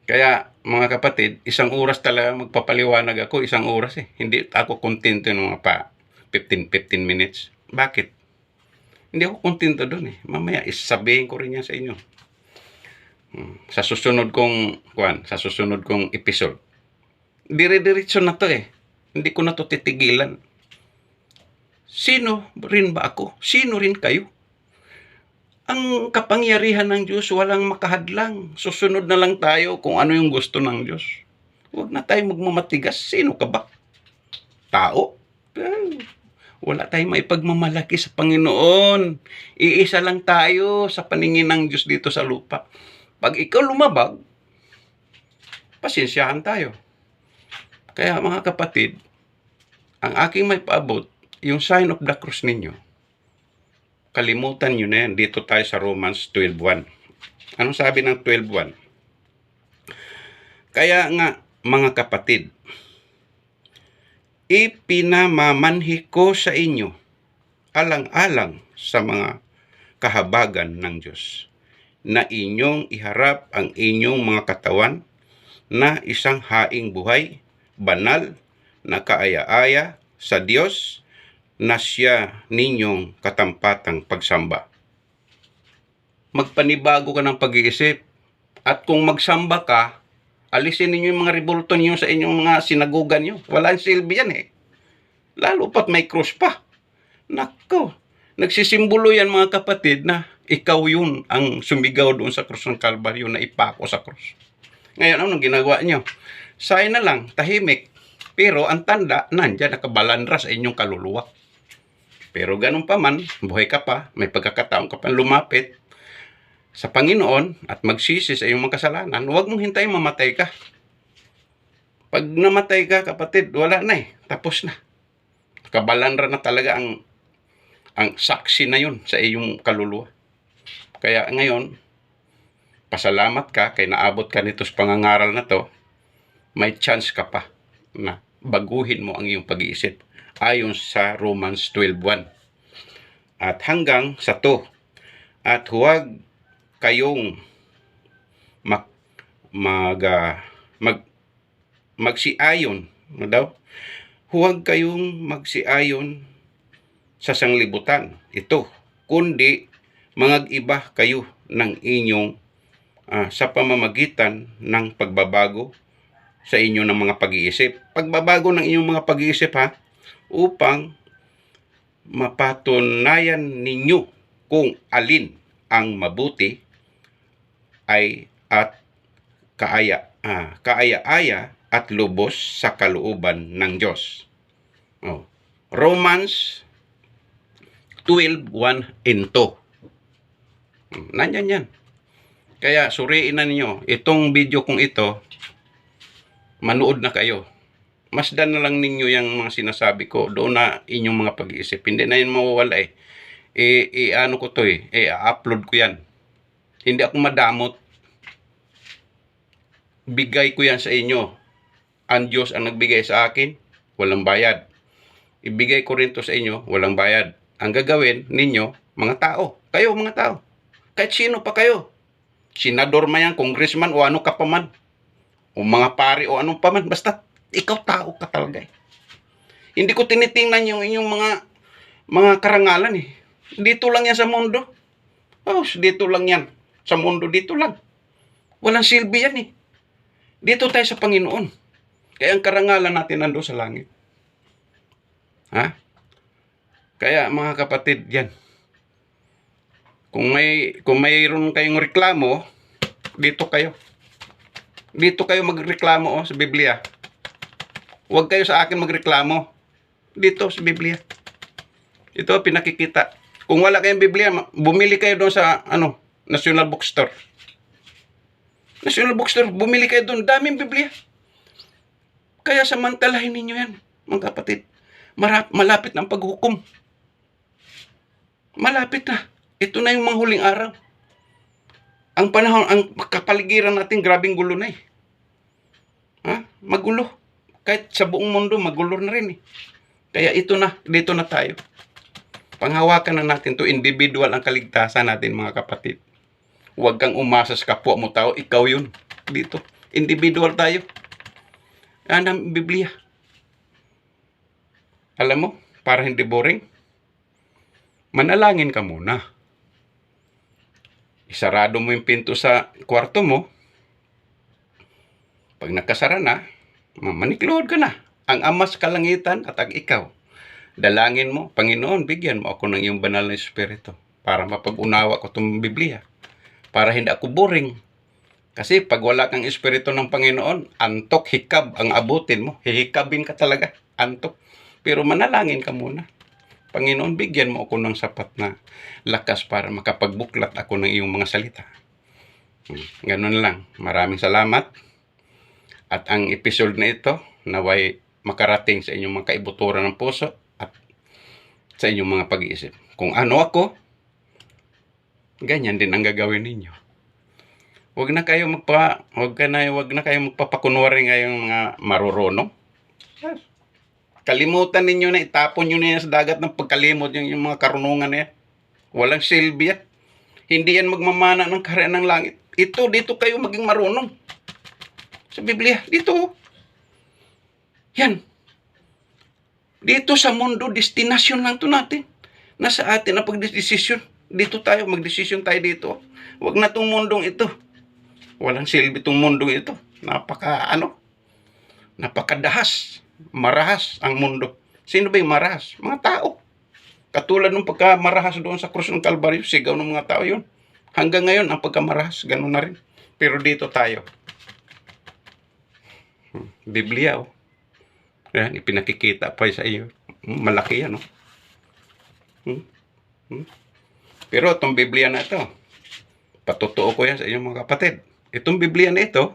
Speaker 1: Kaya, mga kapatid, 1 oras talaga magpapaliwanag ako. 1 oras eh. Hindi ako kontento ng mga 15 minutes. Bakit? Hindi ako kontento doon eh. Mamaya, isabihin ko rin yan sa inyo. Sa susunod kong episode. Dire-diretso na to eh. Hindi ko na to titigilan. Sino rin ba ako? Sino rin kayo? Ang kapangyarihan ng Diyos walang makahadlang. Susunod na lang tayo kung ano yung gusto ng Diyos. Huwag na tayo magmamatigas. Sino ka ba? Tao? Wala tayong maipagmamalaki sa Panginoon. Iisa lang tayo sa paningin ng Diyos dito sa lupa. Pag ikaw lumabag, pasensyahan tayo. Kaya mga kapatid, ang aking may paabot, yung sign of the cross ninyo, kalimutan nyo na yan. Dito tayo sa Romans 12:1. Anong sabi ng 12:1? Kaya nga, mga kapatid, ipinamamanhi ko sa inyo, alang-alang sa mga kahabagan ng Diyos, na inyong iharap ang inyong mga katawan na isang haing buhay, banal, na kaaya-aya sa Diyos, na siya ninyong katampatang pagsamba. Magpanibago ka ng pag-iisip. At kung magsamba ka, alisin ninyo yung mga rebulto niyo sa inyong mga sinagugan niyo. Walang silbi yan eh. Lalo pat may cross pa. Nako, nagsisimbolo yan mga kapatid na ikaw yun ang sumigaw doon sa krus ng Kalbaryo na ipako sa krus. Ngayon, anong ginagawa niyo? Sign na lang, tahimik. Pero ang tanda, nandyan, nakabalandra sa inyong kaluluwa. Pero ganun pa man, buhay ka pa, may pagkakataon ka pa lumapit sa Panginoon at magsisi sa iyong mga kasalanan, huwag mong hintayin mamatay ka. Pag namatay ka, kapatid, wala na eh. Tapos na. Kabalandra na talaga ang saksi na yun sa iyong kaluluwa. Kaya ngayon, pasalamat ka kay naabot ka nito sa pangangaral na to, may chance ka pa na baguhin mo ang iyong pag-iisip ayon sa Romans 12:1. At hanggang sa to, at huwag kayong magsiayon, no daw? Huwag kayong magsiayon sa sanglibutan ito, kundi mangag-iba kayo ng inyong sa pamamagitan ng pagbabago sa inyo ng mga pag-iisip. Pagbabago ng inyong mga pag-iisip upang mapatunayan ninyo kung alin ang mabuti ay at kaaya-aya at lubos sa kalooban ng Diyos. Romans 12:1-2. Nandyan yan. Kaya suriin na ninyo itong video kong ito, manood na kayo. Masdan na lang ninyo yung mga sinasabi ko doon na inyong mga pag-iisip. Hindi na yun mawawala eh. Ano ko to eh. I-upload ko yan. Hindi ako madamot. Bigay ko yan sa inyo. Ang Diyos ang nagbigay sa akin, walang bayad. Ibigay ko rin to sa inyo, walang bayad. Ang gagawin ninyo, mga tao. Kayo, mga tao. Kahit sino pa kayo. Senador man yan, congressman, o ano ka pa man. O mga pari, o anong pa man. Basta, ikaw tao ka talaga eh. Hindi ko tinitingnan yung inyong mga karangalan eh. Dito lang yan sa mundo. Dito lang yan. Sa mundo, dito lang. Walang silbi yan eh. Dito tayo sa Panginoon. Kaya ang karangalan natin nando sa langit. Kaya mga kapatid, yan. Kung mayroon kayong reklamo, dito kayo. Dito kayo magreklamo sa Biblia. Huwag kayo sa akin magreklamo. Dito sa Biblia. Ito pinakikita. Kung wala kayong Biblia, bumili kayo doon sa National Bookstore. National Bookstore, bumili kayo doon. Daming Biblia. Kaya samantalahin ninyo yan, mga kapatid. Malapit na ang paghukom. Malapit na. Ito na yung mga huling araw. Ang panahon, ang kapaligiran natin, grabing gulo na eh. Magulo. Kahit sa buong mundo, magulo na rin eh. Kaya dito na tayo. Panghawakan na natin to individual ang kaligtasan natin, mga kapatid. Huwag kang umasa sa kapwa mo tao, ikaw yun. Dito, individual tayo. Yan ang Biblia. Alam mo, para hindi boring, manalangin ka muna. Isarado mo yung pinto sa kwarto mo. Pag nakasara na, maniklood ka na. Ang Ama sa kalangitan at ang ikaw. Dalangin mo, Panginoon, bigyan mo ako ng iyong banal na Espiritu para mapag-unawa ko itong Biblia. Para hindi ako boring. Kasi pag wala kang Espiritu ng Panginoon, antok, hikab ang abutin mo. Hihikabin ka talaga, antok. Pero manalangin ka muna. Panginoon, bigyan mo ako ng sapat na lakas para makapagbuklat ako ng iyong mga salita. Ganun lang. Maraming salamat. At ang episode na ito, naway makarating sa inyong mga kaibuturan ng puso at sa inyong mga pag-iisip. Kung ano ako, ganyan din ang gagawin ninyo. Huwag na kayo magpapakunwari ngayong mga marurunong. Kalimutan ninyo na, itapon nyo na yan sa dagat ng pagkalimot yung mga karunungan na yan. Walang silbi yan. Hindi yan magmamana ng kaharian ng langit. Dito kayo maging marunong. Sa Biblia, dito. Yan. Dito sa mundo, destinasyon lang to natin. Nasa atin ang pagdesisyon. Dito tayo, magdesisyon tayo dito. Huwag na tong mundong ito. Walang silbi tong mundong ito. Napakadahas. Marahas ang mundo. Sino ba yung marahas? Mga tao. Katulad ng pagkamarahas doon sa krus ng Kalbaryo, sigaw ng mga tao yun. Hanggang ngayon, ang pagkamarahas, ganun na rin. Pero dito tayo. Biblia, Yan, ipinakikita pa sa iyo. Malaki yan, Pero itong Biblia na ito, patutuo ko yan sa inyong mga kapatid. Itong Biblia na ito,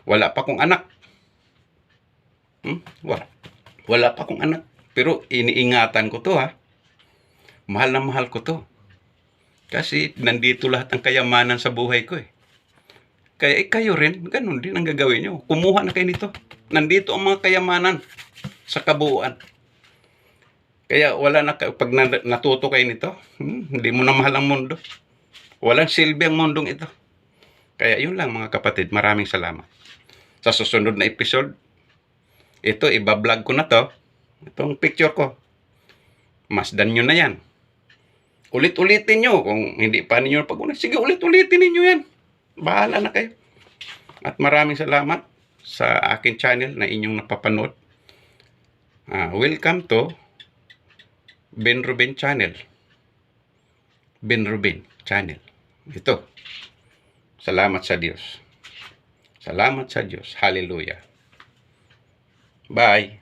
Speaker 1: wala pa akong anak. Wala pa akong anak. Pero iniingatan ko to, Mahal na mahal ko to. Kasi nandito lahat ang kayamanan sa buhay ko, Kaya kayo rin, ganun din ang gagawin nyo. Kumuha na kayo nito. Nandito ang mga kayamanan sa kabuuan. Kaya wala na, pag natuto kayo nito, hindi mo na mahal ang mundo. Walang silbi ang mundong ito. Kaya yun lang, mga kapatid. Maraming salamat. Sa susunod na episode, ito, ibablog ko na to. Itong picture ko. Masdan nyo na yan. Ulit-ulitin nyo. Kung hindi pa ninyo pag-ulit, sige, ulit-ulitin ninyo yan. Bahala na kayo. At maraming salamat sa akin channel na inyong napapanood. Welcome to Ben Ruben Channel. Ben Ruben Channel. Ito. Salamat sa Diyos. Salamat sa Diyos. Hallelujah. Bye.